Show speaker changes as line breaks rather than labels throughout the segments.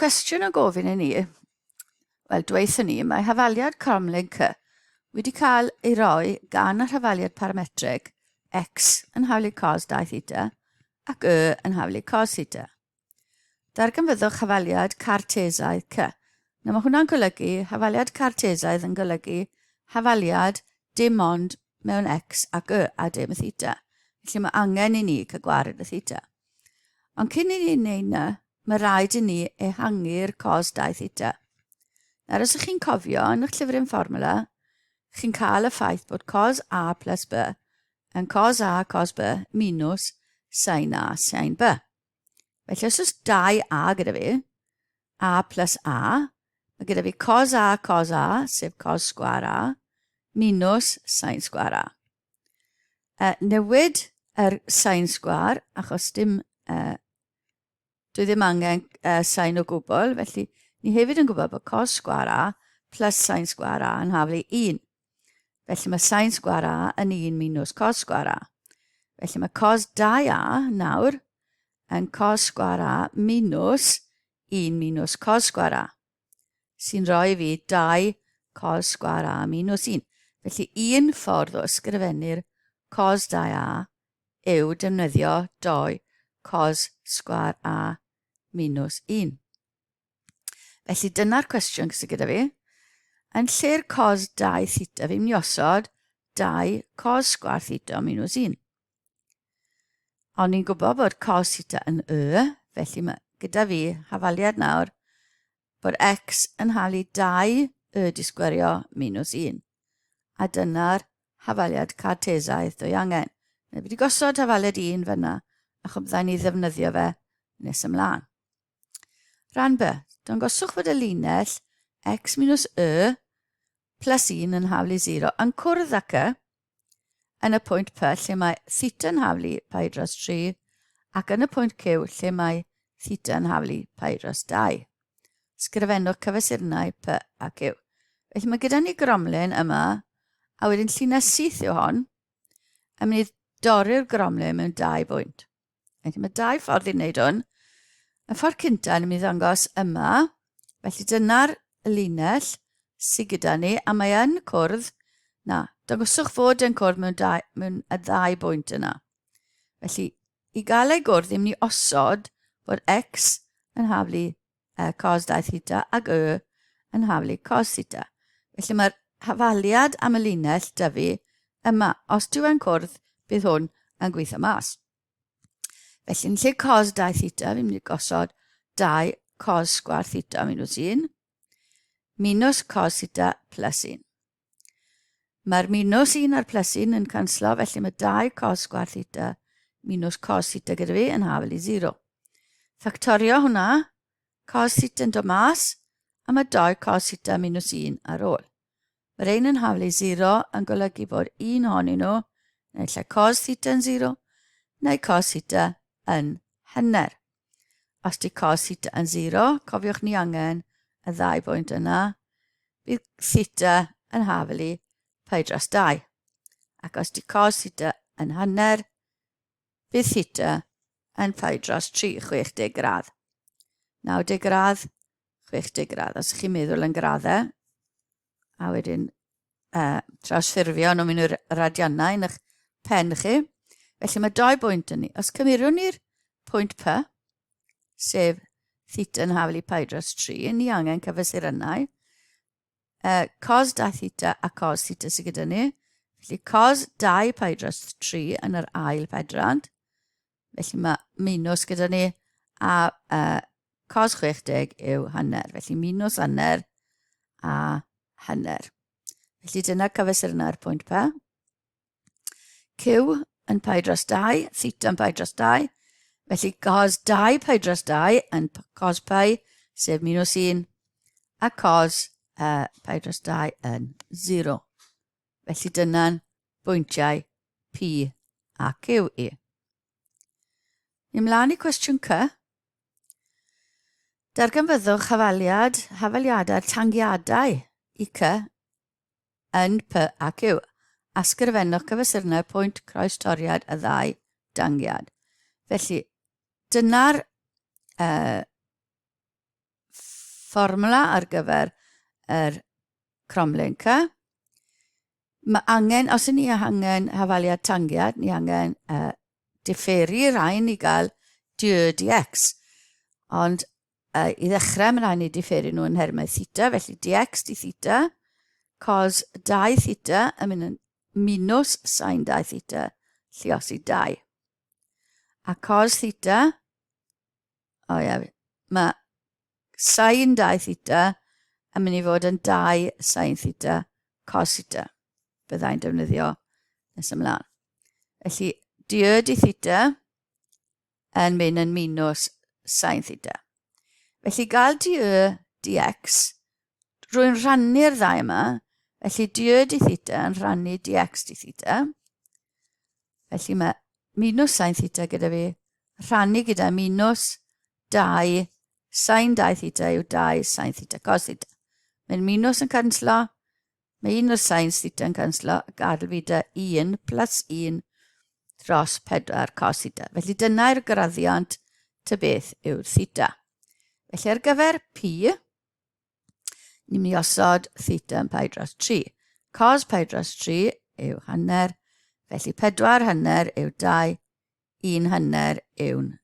cwestiwn o gofyn i ni, wel, dweithio ni, mae hafaliad cromlin C wedi cael ei roi gan y hafaliad parametrig x yn hawlu cos 2 theta ac y yn hawlu cos theta. Darganfyddwch hafaliad cartesaidd C. Nawr mae hwnna'n golygu, hafaliad cartesaidd yn golygu hafaliad dim ond mewn x ac y a dim y theta. Felly mae angen i ni cael gwared y theta. Ond cyn i ni wneud yna, mae rhaid i ni ehangu'r cos 2 theta. Nawr, os ych chi'n cofio yn eich llyfr fformwla, chi'n cael y ffaith bod cos a plus b yn cos a cos b minus sin a sin b. Felly os oes 2a gyda fi, a plus a, mae gyda fi cos a, sef cos sgwar a, minus sin sgwar a. Newid yr sin sgwar, achos dwi ddim angen sin o gwbl, felly ni hefyd yn gwybod bod cos sgwar a plus sin sgwar a yn haflu 1. Felly mae sin sgwar a yn 1 minus cos sgwar a. Felly mae cos 2a nawr yn cos sgwar a minus 1 minus cos sgwar a, sy'n rhoi fi 2 cos sgwar a minus 1. Felly un ffordd o ysgrifennu'r cos 2a yw defnyddio 2 cos sgwar a minus 1. Felly dyna'r cwestiwn sydd gyda fi. Yn lle'r cos 2 theta, fi'n mynd i osod 2 cos sgwar theta minus 1. Ond ni'n gwybod bod cos theta yn y, felly mae gyda fi hafaliad nawr bod x yn hawlu 2 y disgwyrio minus 1. A dyna'r hafaliad cartesaidd dwi angen. Fi wedi gosod hafaliad 1 fyna, ac byddai ni ddefnyddio fe nes ymlaen. Rhan B, dangoswch fod y linell x minus y plus 1 yn hawlu 0 yn cwrdd ac y yn y pwynt P lle mae theta yn hawlu pi dros 3 ac yn y pwynt Q lle mae theta yn hawlu pi dros 2. Sgrifennwch cyfesurnnau P a Q. Felly mae gyda ni gromlin yma a wedyn llinell syth yw hon yn mynd i dorri'r gromlin mewn 2 bwynt. Felly mae 2 ffordd i wneud hwn. Y ffordd cyntaf yn mynd i ddangos yma, felly dyna'r linell sydd gyda ni, a mae yn cwrdd, dangoswch fod yn cwrdd mewn y 2 bwynt yna. Felly, i gael ei gwrdd, ni'n mynd i osod bod x yn haflu cos 2 theta ac y yn haflu cos theta. Felly mae'r hafaliad am y linell dy fi yma. Os dwi'n cwrdd, bydd hwn yn gweithio mas. Felly, yn lle cos 2 theta, fi'n mynd i gosod 2 cos sgwar theta minus 1, minus cos theta plus 1. Mae'r minus 1 a'r plus 1 yn canslo, felly mae 2 cos sgwar theta minus cos theta gyda fi yn haflu 0. Ffactorio hwnna, cos theta yn dod mas, a mae 2 cos theta minus 1 ar ôl. Mae'r ein yn haflu 0 yn golygu bod un ohonyn nhw, neu lle cos theta yn 0, neu cos theta yn hanner. Os di cos theta yn 0, cofiwch ni angen y 2 bwynt yna, bydd theta yn haflu pi dros 2. Ac os di cos theta yn hanner, bydd theta yn pi dros 3, 60 gradd. 90 gradd, 60 gradd. Os ych chi'n meddwl yn graddau, a wedyn trawsffurfio nhw mynd i'r radiannau yn eich pen chi. Felly mae 2 bwynt yn ni. Os cymerwn ni'r pwynt P, sef theta yn haflu pi dros 3, ni angen cyfesurynnau. Cos 2 theta a cos theta sydd gyda ni. Felly cos 2 pi dros 3 yn yr ail pedrant. Felly mae minus gyda ni a cos 60 yw hanner. Felly minus hanner a hanner. Felly dyna cyfesurynnau'r pwynt P. Q yn pi dros 2, theta yn pi dros 2. Felly cos 2 pi dros 2 yn cos pi, sef minus 1, a cos pi dros 2 yn 0. Felly dyna'n bwyntiau P a Q i. Ni mlaen i cwestiwn C. Darganfyddwch hafaliadau'r tangiadau i C yn P a Q. Ysgrifennwch cyfesurnnau pwynt croestoriad y 2 dangiad. Felly, dyna'r fformula ar gyfer yr cromlin-cy. Mae angen, os ni angen hafaliad tangiad, ni angen differu rhain i gael dy dx. Ond i ddechrau, mae rhaid ni differu nhw yn hermau theta, felly dx di theta, cos 2 theta yn mynd yn minus sin 2 theta, lluosi 2. A cos theta, mae sin 2 theta yn mynd i fod yn 2 sin theta, cos theta. Byddai'n defnyddio nes ymlaen. Felly, dy di theta yn mynd yn minus sin theta. Felly, gael dy dx, rwy'n rhannu'r ddau yma, felly dy di theta yn rhannu dx di theta. Felly, mae minus sin theta gyda fi, rhannu gyda minus 2 sin 2 theta yw 2 sin theta cos theta. Mae'n minus yn canslo, mae 1 o'r sines theta yn canslo, a gadael fi dy 1 plus 1 dros 4 cos theta. Felly dyna'r graddiant ty beth yw'r theta. Felly ar gyfer P, ni'n mynd i osod theta yn pi dros 3. Cos pi dros 3 yw hanner, felly 4 hanner yw 2, 1 hanner yw'n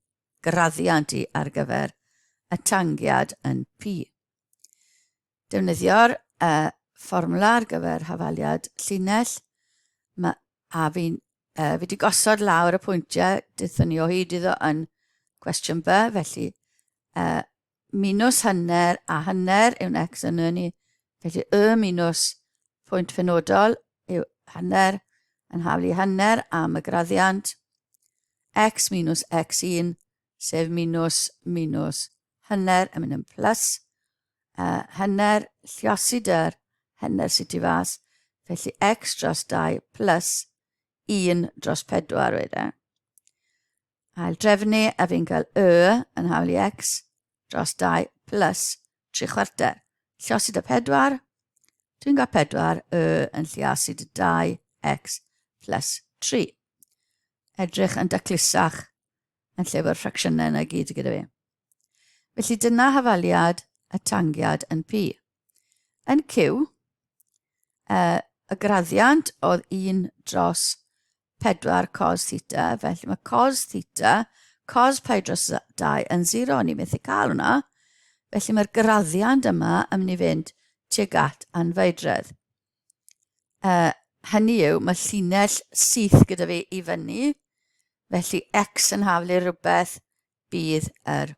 graddiant i ar gyfer y tangiad yn P. Defnyddio'r fformula ar gyfer hafaliad llinell, a fi wedi gosod lawr y pwyntiau, dython ni o hyd iddo yn cwestiwn B, felly minus hanner a hanner yw'n x yn ni, felly minus pwynt penodol yw hanner yn haflu hanner am y graddiant, x minus x1 sef minus hanner yn mynd yn plus, hanner lluosi dy'r hanner sydd i fas, felly x dros 2 plus 1 dros 4 wedyn. Ail drefnu a fi'n cael yn hawlu x dros 2 plus 3 chwarter. Lluosi dy 4, dwi'n cael 4, yn lluosi dy 2 x plus 3. Edrych yn daclusach yn lle fo'r ffracsiynau yna gyd gyda fi. Felly dyna hafaliad y tangiad yn P. Yn Q, y graddiant oedd 1 dros 4 cos theta, felly mae cos theta, cos pi dros 2 yn 0, ni methu cael hwnna, felly mae'r graddiant yma yn mynd i fynd tuag at anfeidredd. Hynny yw, mae llinell syth gyda fi i fyny, felly x yn haflu rhywbeth bydd yr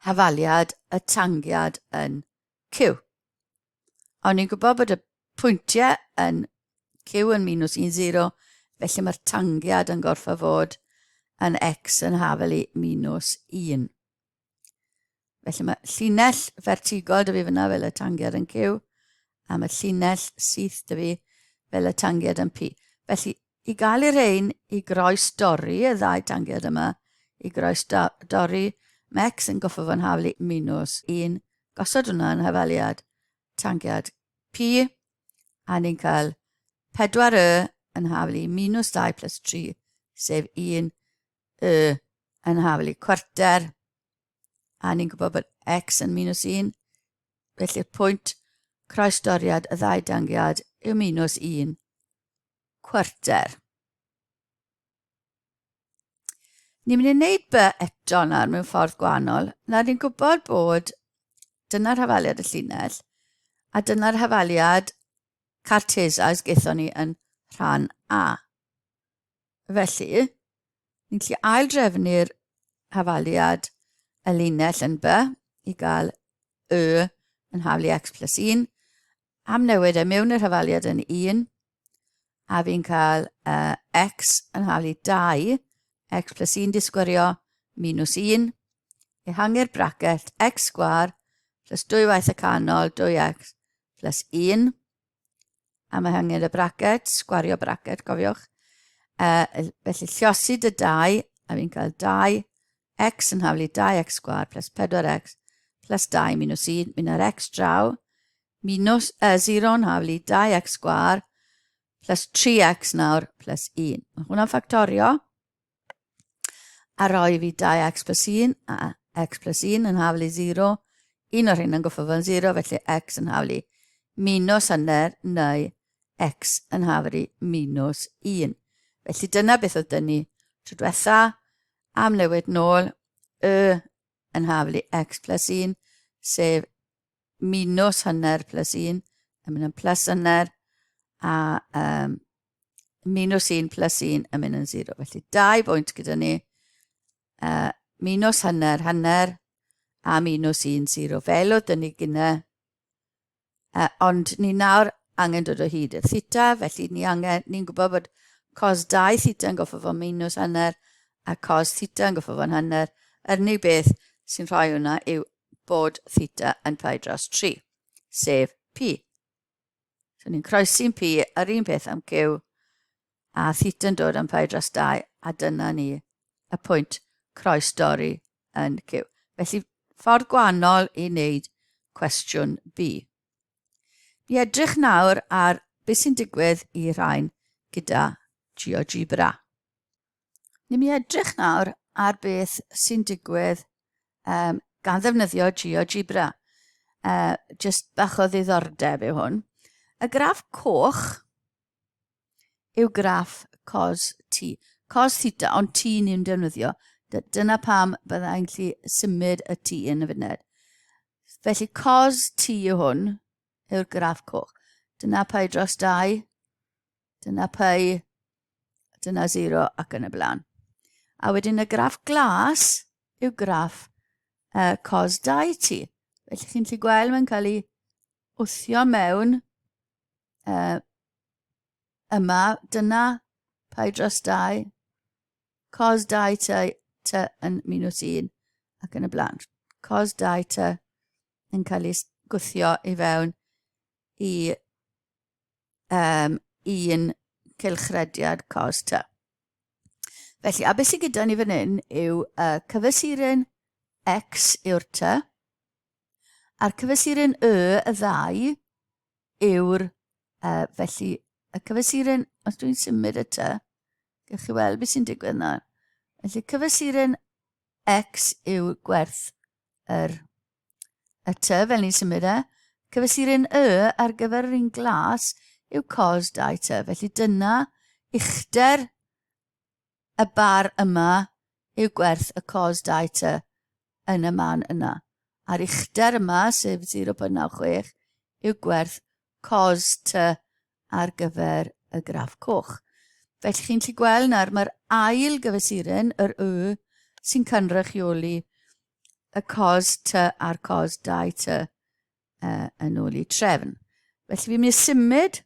hafaliad y tangiad yn Q. Ond ni'n gwybod bod y pwyntiau yn Q yn minus 1, 0, felly mae'r tangiad yn gorfod fod yn x yn haflu minus 1. Felly mae llinell vertigol dy fi fyna fel y tangiad yn Q, a mae llinell syth dy fi fel y tangiad yn P. Felly, i gael i'r ein i groes dorri, y ddau tangiad yma, i groes dorri, mae x yn goffo fo'n haflu minus 1, gosod hwnna yn hafaliad tangiad P, a ni'n cael 4 yn haflu minus 2 plus 3, sef 1 yn haflu cwarter, a ni'n gwybod bod x yn minus 1, felly'r pwynt croesdoriad y ddau tangiad yw minus 1 cwarter. Ni'n mynd i wneud B eto nawr mewn ffordd gwahanol. Nawr ni'n gwybod bod dyna'r hafaliad y llinell, a dyna'r hafaliad cartesas gaethon ni yn rhan A. Felly, ni'n gallu aildrefnu'r hafaliad y linell yn B i gael yn haflu x plus 1. Am newid mewn yr hafaliad yn 1, a fi'n cael x yn haflu 2, x plus 1 disgwyrio minus 1, ehangu'r bracet x sgwar plus 2 waith y canol 2x plus 1, a mae hangen y bracet, sgwario bracet, cofiwch. Felly llosi dy 2, a fi'n cael 2, x yn haflu 2x sgwar plus 4x plus 2 minus 1, mynd ar x draw, minus 0 yn haflu 2x sgwar plus 3x nawr plus 1. Mae hwnna'n ffactorio, a roi fi 2x plus 1, a x plus 1 yn haflu 0, un o'r hyn yn goffo fo'n 0, felly x yn haflu minus hanner neu x yn haflu minus 1. Felly dyna beth oedd dyn ni tro diwetha, am newid nôl, yn haflu x plus 1, sef minus hanner plus 1, yn mynd yn plus hanner, a minus 1 plus 1 yn mynd yn 0. Felly 2 bwynt gyda ni, minus hanner, hanner, a minus 1, 0. Fel oedd dyn ni gyda, ond ni nawr angen dod o hyd i'r theta, felly ni'n gwybod bod cos 2 theta yn goffo fo minus hanner, a cos theta yn goffo fo'n hanner. Yr unig beth sy'n rhoi hwnna yw bod theta yn pi dros 3, sef pi. So ni'n croesi'n pi, yr un peth am Q, a theta yn dod am pi dros 2, a dyna ni y pwynt croes dorri yn Q. Felly ffordd gwannol i wneud cwestiwn B. Ni edrych nawr ar beth sy'n digwydd i rhain gyda Geogebra. Ni mi edrych nawr ar beth sy'n digwydd gan ddefnyddio Geogebra. Just bach o ddiddordeb yw hwn. Y graff coch yw graff cos t. Cos theta, ond t ni'n defnyddio. Dyna pam byddai'n gallu symud y t yn y funed. Felly cos t yw hwn, yw'r graff coch. Dyna pi dros 2, dyna pi, dyna 0 ac yn y blaen. A wedyn y graff glas yw graff cos 2t. Felly chi'n gallu gweld mae'n cael ei wthio mewn yma, dyna pi dros 2, cos 2t yn minus 1 ac yn y blaen. Cos 2t yn cael ei gwthio i fewn i un cylchrediad cos t. Felly, a beth sydd gyda ni fan hyn yw cyfesuron x yw'r t, a'r cyfesuron y 2 yw'r, felly, y cyfesuron, os dwi'n symud y t, gewch chi weld beth sy'n digwydd yna. Felly, cyfesuron x yw gwerth y t, fel ni'n symud e. Cyfesuron y ar gyfer yr un glas yw cos 2t. Felly dyna uchder y bar yma yw gwerth y cos 2t yn y man yna. A'r uchder yma, sef 0.96, yw gwerth cos t ar gyfer y graff coch. Felly chi'n gallu gweld nawr mae'r ail gyfesuron, yr y, sy'n cynrychioli y cos t a'r cos 2t yn ôl i trefn. Felly fi'n mynd i symud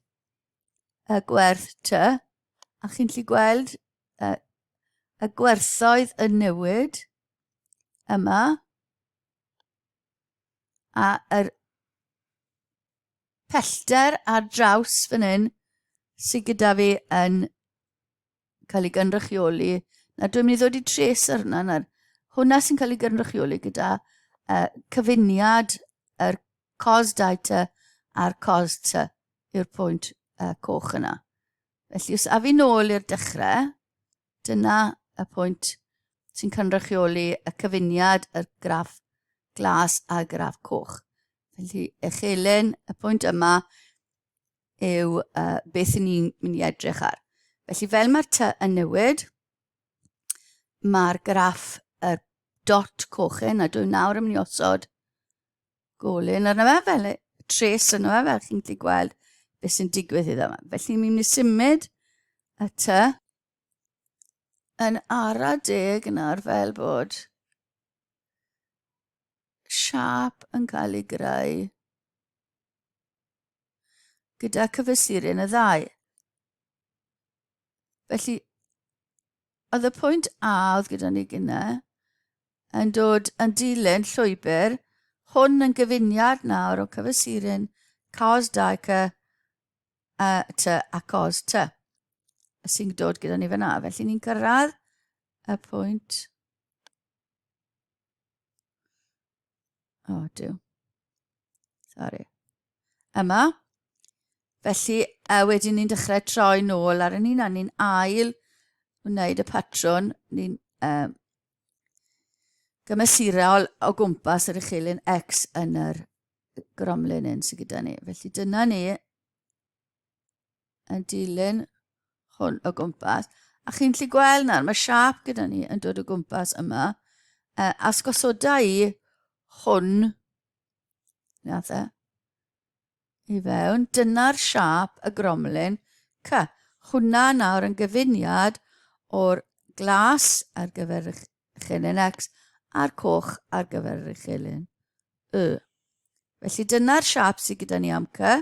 y gwerth t, a chi'n gallu gweld y gwerthoedd y newid yma, a yr pellter ar draws fan hyn sydd gyda fi yn cael ei gynrychioli. Na, dwi'n mynd i ddod i tres ar hwnna. Hwna sy'n cael ei gynrychioli gyda cyfuniad yr cos 2t a'r cos t yw'r pwynt coch yna. Felly, os a fi nôl i'r dechrau, dyna y pwynt sy'n cynrychioli y cyfuniad yr graff glas a graff coch. Felly, uchelyn, y pwynt yma yw beth ni'n mynd i edrych ar. Felly, fel mae'r t yn newid, mae'r graff y dot cochyn, a dwi'n nawr yn mynd i osod golyn arno fe, fel tres arno fe, fel chi'n gallu gweld beth sy'n digwydd iddo yma. Felly, mi'n mynd i symud y t yn ara deg nawr fel bod siap yn cael ei greu gyda cyfesuron y ddau. Felly, oedd y pwynt A oedd gyda ni gyna yn dod yn dilyn llwybr, hwn yn gyfuniad nawr o cyfesuron cos 2t a cos t. Sy'n dod gyda ni fyna. Felly ni'n cyrraedd y pwynt. Sorry. Yma. Felly wedyn ni'n dechrau troi nôl ar yn un, a ni'n ail wneud y patrwn. Ni'n gymesurol o gwmpas yr uchelyn X yn yr gromlin un sydd gyda ni. Felly dyna ni yn dilyn hwn o gwmpas. A chi'n gallu gweld nawr, mae siap gyda ni yn dod o gwmpas yma. A sgosoda i hwn, nath e, i fewn. Dyna'r siap y gromlin C. Hwna nawr yn gyfuniad o'r glas ar gyfer y uchelyn X a'r coch ar gyfer yr uchelyn Y. Felly dyna'r siap sydd gyda ni am C.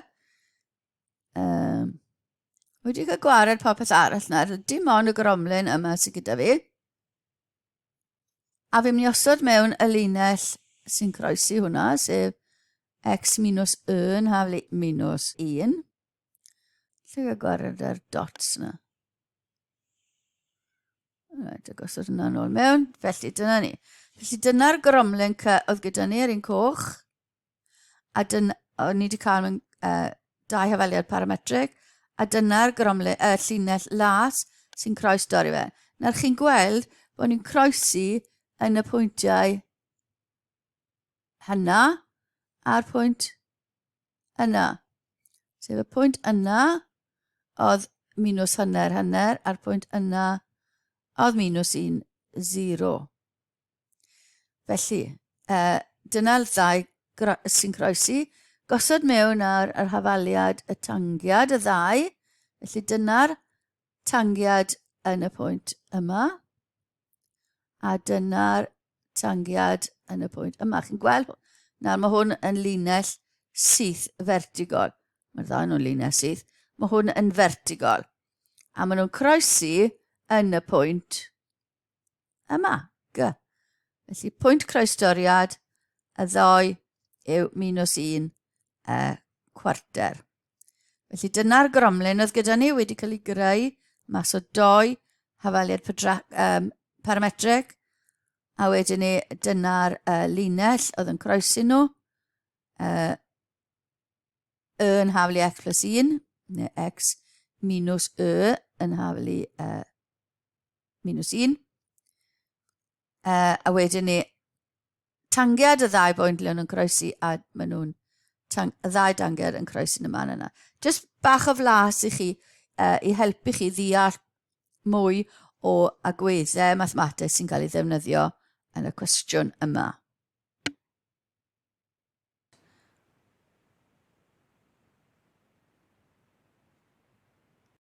Wedi cael gwared popeth arall nawr. Dim ond y gromlin yma sydd gyda fi. A fi'n mynd i osod mewn y linell sy'n croesi hwnna, sef X minus Y yn haflu minus 1. Lle gael gwared ar dots yna. Rhaid y gosod hwnna nôl mewn. Felly dyna ni. Felly dyna'r gromlin oedd gyda ni ar un coch. A ni wedi cael mewn 2 hafaliad parametrig. A dyna'r gromlin, llinell las sy'n croes dorri fe. Nawr chi'n gweld bod ni'n croesi yn y pwyntiau hynna a'r pwynt yna. Sef y pwynt yna oedd minus hanner a'r pwynt yna oedd minus 1, 0. Felly, dyna'r ddau sy'n croesi. Gosod mewn ar hafaliad y tangiad y ddau. Felly dyna'r tangiad yn y pwynt yma. A dyna'r tangiad yn y pwynt yma. Chi'n gweld? Nawr mae hwn yn linell syth vertigol. Mae'r ddau nhw'n linell syth. Mae hwn yn vertigol. A maen nhw'n croesi yn y pwynt yma. G. Felly pwynt croesdoriad y ddoi yw minus 1 cwarter. Felly dyna'r gromlin oedd gyda ni wedi cael ei greu mas o 2 hafaliad parametrig. A wedyn ni dyna'r linell oedd yn croesi nhw. Y yn haflu X plus 1, neu X minus Y yn haflu minus 1. A wedyn ni tangiad y ddau bwynt le nhw'n croesi a maen nhw'n y ddau tangiad yn croesi yn y man yna. Just bach o flas i chi i helpu chi ddeall mwy o agweddau mathemateg sy'n cael ei ddefnyddio yn y cwestiwn yma.